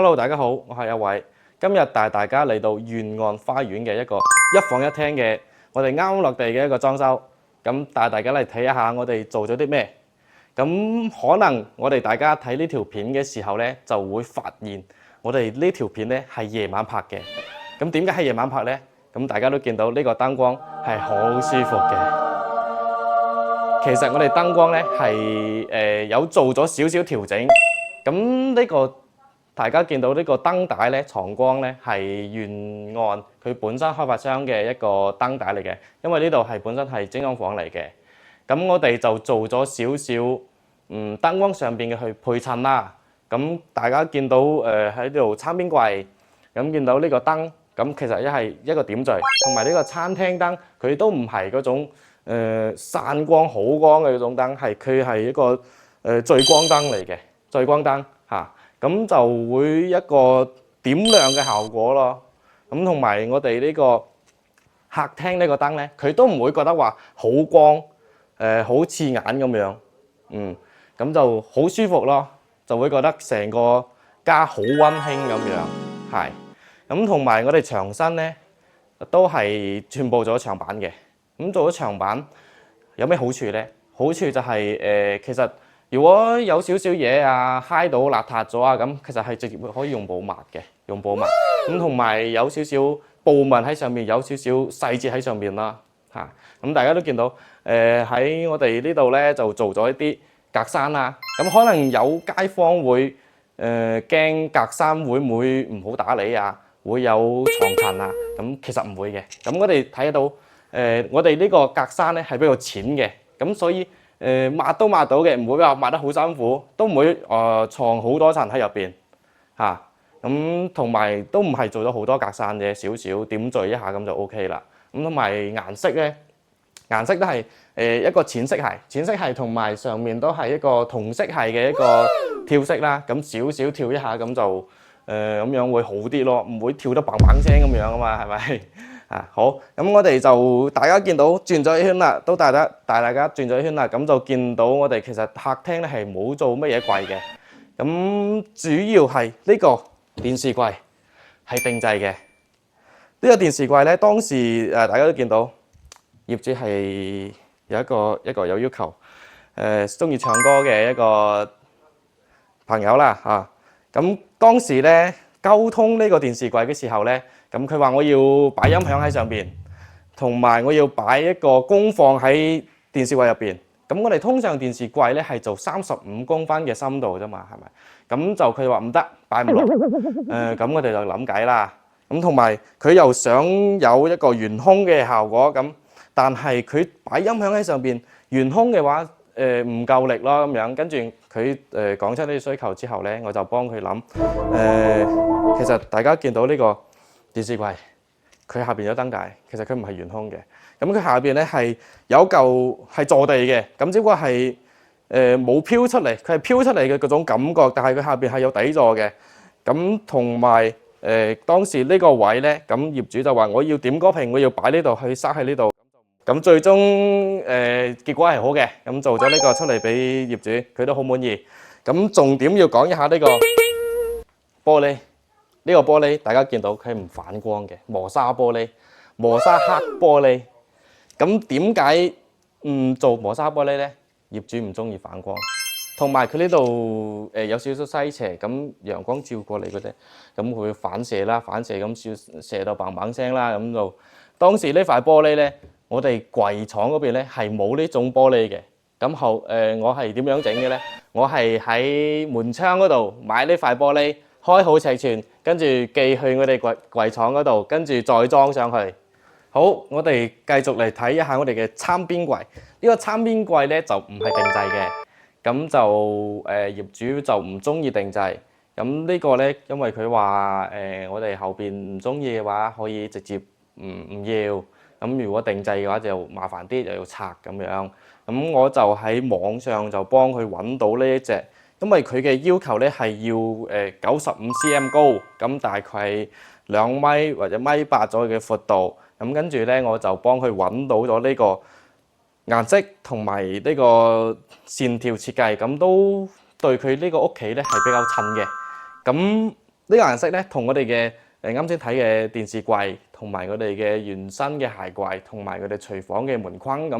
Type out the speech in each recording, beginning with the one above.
Hello，大家好，我係阿偉，今日帶大家嚟到沿岸花園嘅一個一房一廳嘅我哋啱落地嘅一個裝修，咁帶大家嚟睇一下我哋做咗啲咩。咁可能我哋大家睇呢條片嘅時候呢，就會發現我哋呢條片呢係夜晚拍嘅。咁點解係夜晚拍呢？咁大家都見到呢個燈光係好舒服嘅。其實我哋燈光呢係有做咗少少調整。咁呢個大家見到呢個燈帶呢，床光呢係沿岸佢本身開發商嘅一個燈帶嚟嘅，因為呢度係本身係精裝房嚟嘅。咁我哋就做咗少少燈光上邊嘅去配襯啦。咁大家見到喺呢度餐邊櫃，咁見到呢個燈，咁其實係一個點綴，同埋呢個餐廳燈，佢都唔係嗰種散光好光嘅嗰種燈，佢係一個聚光燈嚟嘅，聚光燈嚇，咁就會一個點亮嘅效果咯。咁同埋我哋呢個客廳呢個燈咧，佢都唔會覺得話好光。好刺眼咁樣，咁就好舒服咯，就會覺得成個家好溫馨咁樣，係。咁同埋我哋牆身咧都係全部做咗牆板嘅。咁做咗牆板有咩好處咧？好處就係其實如果有少少嘢啊揩到邋遢咗啊咁，其實係直接可以用布抹嘅，用布抹。咁同埋有少少布紋喺上面，有少少細節喺上面啦。嚇，咁大家都見到，喺我哋呢度咧就做咗一啲格柵啦。咁可能有街坊會驚格柵會唔會唔好打理啊，會有床塵啊。咁其實唔會嘅。咁我哋睇得到，我哋呢個格柵咧係比較淺嘅，咁所以抹都抹到嘅，唔會話抹得好辛苦，都唔會藏好多塵喺入邊嚇。咁同埋都唔係做咗好多格柵嘅，少少點綴一下咁就 OK 啦。咁同埋顏色咧，顏色都係一個淺色系，淺色系同埋上面都係一個同色系嘅一個跳色啦。咁少少跳一下咁就咁樣會好啲咯，唔會跳得砰砰聲咁樣啊嘛，係咪？啊好，咁我哋就大家見到轉咗一圈啦，都帶大家轉咗一圈啦，咁就見到我哋其實客廳咧係冇做乜嘢櫃嘅，咁主要係呢個電視櫃係定制嘅。呢個電視櫃咧，當時大家都見到業主係有一個有要求，中意唱歌嘅一個朋友啦嚇。咁當時咧溝通呢個電視櫃嘅時候咧，咁佢話我要擺音響喺上邊，同埋我要擺一個功放喺電視櫃入邊。咁我哋通常電視櫃咧係做35公分嘅深度啫嘛，係咪？咁就佢話唔得，擺唔落。咁我哋就諗計啦。咁同埋佢又想有一個懸空嘅效果，咁但係佢擺音響喺上邊，懸空嘅話唔夠力咯咁樣。跟住佢講出呢啲需求之後咧，我就幫佢諗。其實大家見到呢個電視櫃，佢下邊有燈帶，其實佢唔係懸空嘅。咁佢下邊咧係有嚿係坐地嘅，咁只不過係冇飄出嚟，佢係飄出嚟嘅嗰種感覺，但係佢下邊係有底座嘅。咁同埋當時呢個位咧，咁業主就話我要點歌屏，我要擺呢度去塞喺呢度。咁最終結果係好嘅，咁做咗呢個出嚟俾業主，佢都好滿意。咁重點要講一下呢個玻璃，呢個玻璃大家見到佢唔反光嘅磨砂玻璃，磨砂黑玻璃。咁點解唔做磨砂玻璃咧？業主唔中意反光。同埋佢呢度有少少西斜，咁陽光照過嚟嗰啲，咁會反射啦，反射咁射到砰砰聲啦，咁就當時呢塊玻璃咧，我哋櫃廠嗰邊咧係冇呢種玻璃嘅。咁我係點樣整嘅咧？我係喺門窗嗰度買呢塊玻璃，開好尺寸，跟住寄去我哋櫃廠嗰度，跟住再裝上去。好，我哋繼續嚟睇一下我哋嘅餐邊櫃。呢個餐邊櫃咧就唔係定制嘅。咁就業主就唔中意定制，咁呢個咧，因為佢話我哋後邊唔中意嘅話，可以直接唔要。咁如果定制嘅話就麻煩啲，又要拆咁樣。咁我就喺網上就幫佢揾到呢一隻，因為佢嘅要求咧係要95cm 高，咁大概係2米或者1.8米左右嘅闊度。咁跟住咧，我就幫佢揾到咗呢個顏色同埋呢個線條設計，咁都對佢呢個屋企咧係比較襯嘅。咁呢個顏色咧，同我哋嘅啱先睇嘅電視櫃，同埋我哋嘅原生嘅鞋櫃，同埋佢哋廚房嘅門框咁，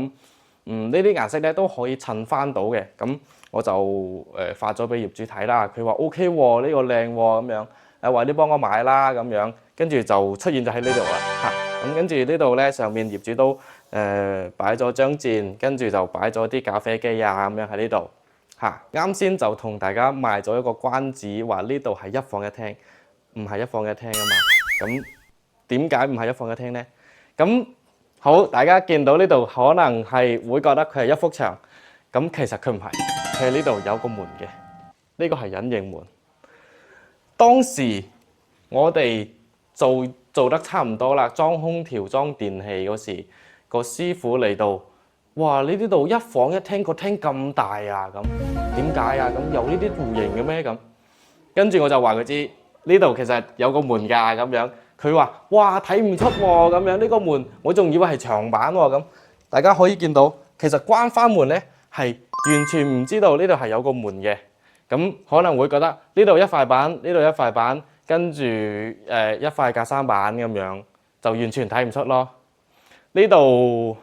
呢啲顏色咧都可以襯翻到嘅。咁我就發咗俾業主睇啦，佢話 OK 喎，呢個靚喎咁樣，話你幫我買啦咁樣，跟住就出現咗喺呢度啦嚇。咁跟住呢度咧，上面業主都擺咗張墊，跟住就擺咗啲咖啡機啊咁樣喺呢度。啱先就同大家賣咗一個關子，話呢度係一房一廳，唔係一房一廳啊嘛。咁點解唔係一房一廳呢？咁好，大家見到呢度可能係會覺得佢係一幅牆，咁其實佢唔係，佢喺呢度有個門嘅，呢個係隱形門。當時我哋做得差唔多啦，裝空調、裝電器嗰時，個師傅嚟到。哇！你呢度一房一廳，個廳咁大啊？咁點解啊？咁有呢啲戶型嘅咩？咁跟住我就話佢知呢度其實有個門㗎咁樣。佢話：哇，睇唔出喎咁樣呢個門，我仲以為係牆板喎咁。大家可以見到，其實關翻門咧係完全唔知道呢度係有個門嘅。咁可能會覺得呢度一塊板，呢度一塊板，跟住一塊格柵板咁樣，就完全睇唔出咯。呢度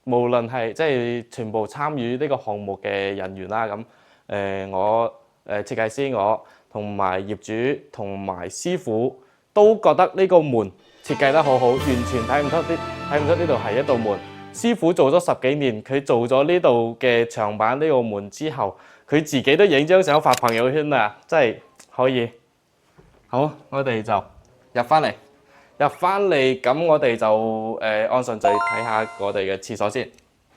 無論係即係全部參與呢個項目嘅人員啦，咁我設計師我同埋業主同埋師傅都覺得呢個門設計得好好，完全睇唔出呢度係一道門。師傅做咗10幾年，佢做咗呢度嘅牆板呢個門之後，佢自己都影張相發朋友圈啊，真係可以。好，我哋就入翻嚟。咁我哋就按順序睇下我哋嘅廁所先。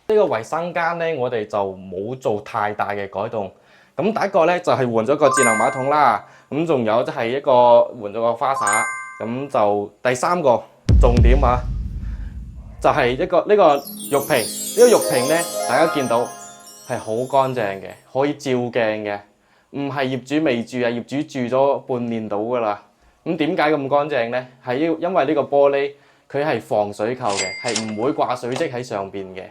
呢個衛生間咧，我哋就冇做太大嘅改動。咁第一個咧就係換咗個智能馬桶啦。咁仲有即係一個換咗個花灑。咁就第3個重點啊，就係呢個浴屏。呢個浴屏咧，大家見到係好乾淨嘅，可以照鏡嘅，唔係業主未住啊，業主住咗半年到噶啦。咁點解咁乾淨呢？係因為呢個玻璃佢係防水扣嘅，係唔會掛水漬喺上邊嘅。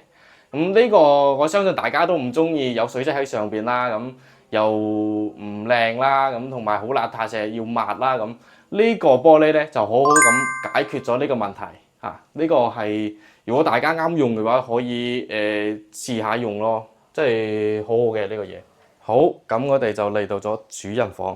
咁呢個我相信大家都唔中意有水漬喺上邊啦，咁又唔靚啦，咁同埋好邋遢，成日要抹啦。咁呢個玻璃呢就好好咁解決咗呢個問題嚇。呢個係如果大家啱用嘅話，可以試下用咯，即係好好嘅呢個嘢。好，咁我哋就嚟到咗主人房。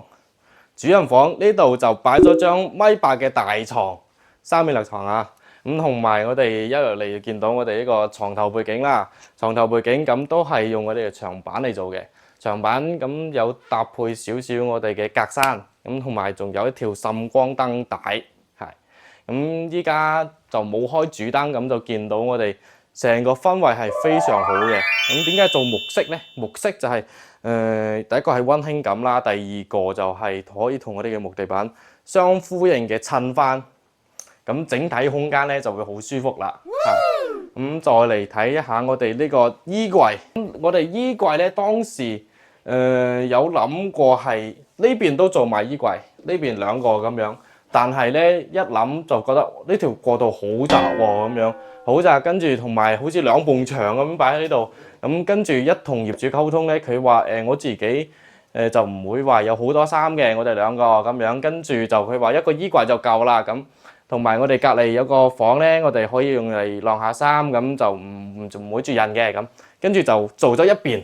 主人房呢度就擺咗張1.8米嘅大床，3面立床啊。咁同埋我哋一入嚟見到我哋呢個床頭背景啦，床頭背景咁都係用我哋嘅牆板嚟做嘅。牆板咁有搭配少少我哋嘅格柵，咁同埋仲有一條滲光燈帶，係。咁依家就冇開主燈，咁就見到我哋成個氛圍係非常好嘅。咁點解做木色呢？木色就係第一個係溫馨感啦，第二個就係可以同我哋嘅木地板相呼應嘅襯翻，咁整體空間咧就會好舒服啦。咁再嚟睇一下我哋呢個衣櫃，我哋衣櫃咧當時有諗過係呢邊都做埋衣櫃，呢邊2個咁樣，但係咧一諗就覺得呢條過道好窄喎，咁樣好窄，跟住同埋好似2埲牆咁擺喺呢度。咁跟住一同業主溝通咧，佢話我自己就唔會話有好多衫嘅，我哋2個咁樣，跟住就佢話一個衣櫃就夠啦咁，同埋我哋隔離有個房咧，我哋可以用嚟晾下衫，咁就唔會住人嘅咁，跟住就做咗一邊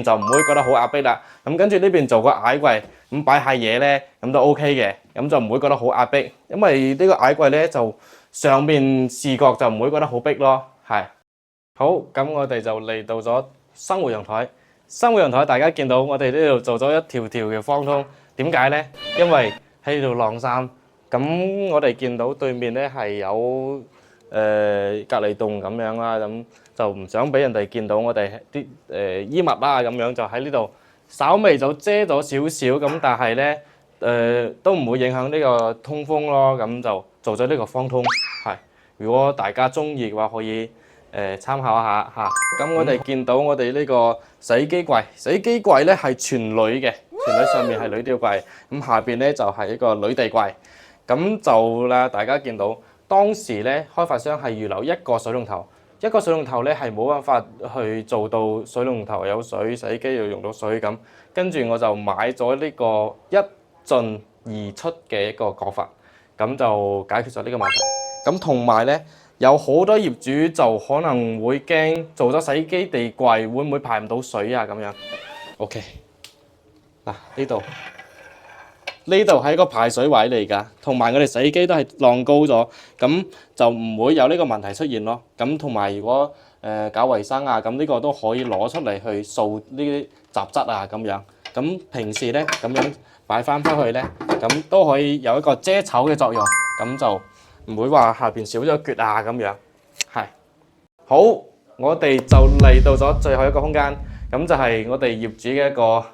就唔會覺得好壓迫啦。咁跟住呢邊做個矮櫃，咁擺下嘢咧，咁都 OK 嘅，咁就唔會覺得好壓迫，因為呢個矮櫃咧就上面視覺就唔會覺得好逼咯，係。好，咁我哋就嚟到咗生活陽台。生活陽台大家見到我哋呢度做咗一條條嘅方通，點解呢？因為喺呢度晾衫。咁我哋見到對面咧係有隔離棟咁樣啦，咁就唔想俾人哋見到我哋啲衣物啦，咁樣就喺呢度稍微就遮咗少少，咁但係咧都唔會影響呢個通風咯，咁就做咗呢個方通。係，如果大家中意嘅話，可以參考一下嚇。咁我哋見到我哋呢個洗衣機櫃，洗衣機櫃咧係全鋁嘅，全鋁上面係鋁吊櫃，咁下邊咧就係一個鋁地櫃。咁就啦，大家見到當時咧開發商係預留1個水龍頭，一個水龍頭咧係冇辦法去做到水龍頭有水，洗衣機又用到水咁。跟住我就買咗呢個一進而出嘅一個角法，咁就解決咗呢個問題。咁同埋咧，有好多業主就可能會驚做咗洗衣機地櫃會唔會排唔到水啊咁樣。OK，嗱呢度係一個排水位嚟㗎，同埋我哋洗衣機都係晾高咗，咁就唔會有呢個問題出現咯。咁同埋如果搞衞生啊，咁呢個都可以攞出嚟去掃呢啲雜質啊咁樣。咁平時咧咁樣擺翻去咧，咁都可以有一個遮醜嘅作用，咁就唔會話下邊少咗一橛啊咁樣。係，好，我哋就嚟到咗最後一個空間，咁就係我哋業主嘅一個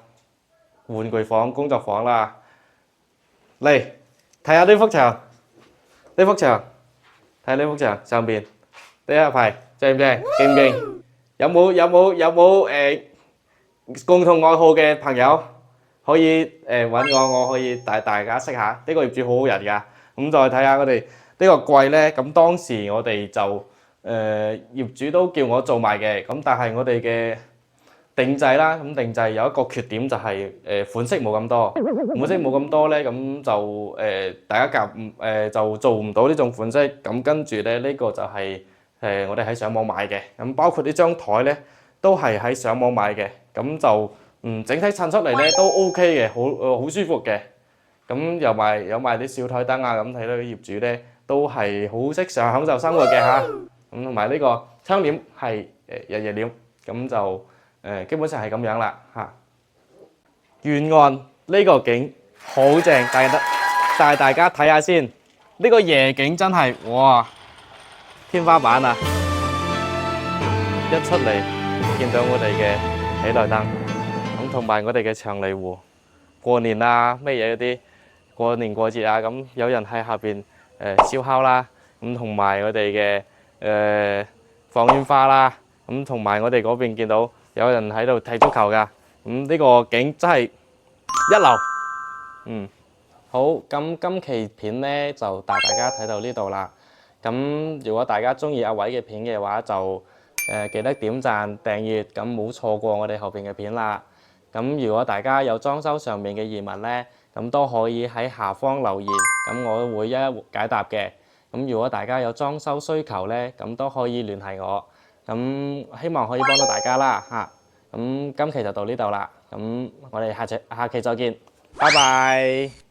玩具房、工作房啦。嚟睇下呢幅牆，呢幅牆，睇下呢幅牆上邊呢一排正唔正？勁唔勁？有冇共同愛好嘅朋友可以揾我可以帶大家識下。呢個業主好好人㗎。咁再睇下我哋呢個櫃咧，咁當時我哋就業主都叫我做埋嘅，咁但係我哋嘅定製啦，咁定製有一個缺點就係款式冇咁多，款式冇咁多咧，咁就大家就做唔到呢種款式。咁跟住咧，呢個就係我哋喺上網買嘅，咁包括呢張台咧都係喺上網買嘅，咁就整體襯出嚟咧都 OK 嘅，好舒服嘅。咁有埋啲小台燈啊，咁睇到啲業主咧都係好識享受生活嘅嚇。咁同埋呢個窗簾係日日簾，咁就基本上係咁樣啦嚇。沿岸呢個景好正，帶大家睇下先。呢個夜景真係哇，天花板啊！一出嚟見到我哋嘅喜來燈，咁同埋我哋嘅長利湖，過年啊咩嘢嗰啲，過年過節啊，咁有人喺下邊燒烤啦，咁同埋我哋嘅放煙花啦，咁同埋我哋嗰邊見到有人喺度踢足球㗎，咁呢個景真係一流。好，咁今期片咧就帶大家睇到呢度啦。咁如果大家中意阿偉嘅片嘅話，就記得點讚訂閱，咁冇錯過我哋後邊嘅片啦。咁如果大家有裝修上面嘅疑問咧，咁都可以喺下方留言，咁我會一一解答嘅。咁如果大家有裝修需求咧，咁都可以聯繫我。咁希望可以幫到大家啦嚇。咁今期就到呢度啦。咁我哋下期再見，拜拜。